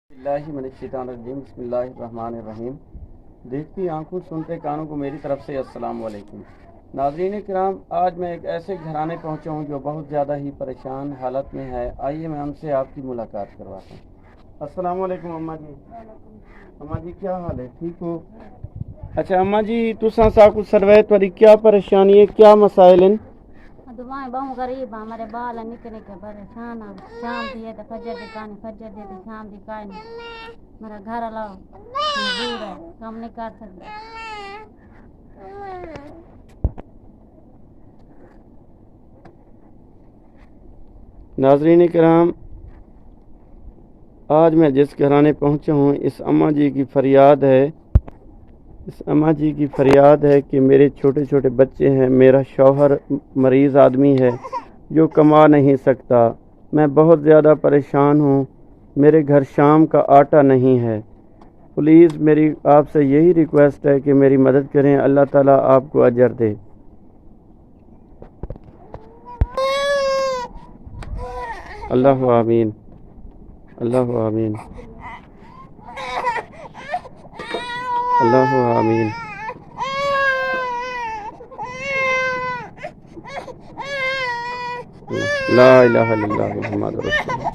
बिस्मिल्लाहिर्रहमानिर्रहीम। देखती आंखों सुनते कानों को मेरी तरफ से अस्सलाम वालेकुम। नाज़रीन किराम, आज मैं एक ऐसे घराने पहुंचा हूं जो बहुत ज़्यादा ही परेशान हालत में है। आइए मैं उनसे आपकी मुलाकात करवाता हूं। अस्सलाम वालेकुम अम्मा जी। अम्मा जी क्या हाल है, ठीक हो? अच्छा अम्मा जी, तुसां सा कुछ सरवैत वाली क्या परेशानी है, क्या मसाइल हैं? दुआएं बहु गरीब हमारे बाल निके निके परेशान शाम थी है तो फजर दी कहानी फजर दी शाम दी कहानी मेरा घर अलाओ मजबूर है, काम नहीं कर सकते। नाज़रीन किराम, आज मैं जिस घराने पहुंचा हूं, इस अम्मा जी की फरियाद है कि मेरे छोटे छोटे बच्चे हैं, मेरा शौहर मरीज़ आदमी है जो कमा नहीं सकता। मैं बहुत ज़्यादा परेशान हूँ। मेरे घर शाम का आटा नहीं है। प्लीज़ मेरी आपसे यही रिक्वेस्ट है कि मेरी मदद करें। अल्लाह ताला आपको अजर दे। अल्लाह आमीन, अल्लाह आमीन, अल्लाह आमीन। ला इलाहा इल्लल्लाह मुहम्मद रसूलुल्लाह।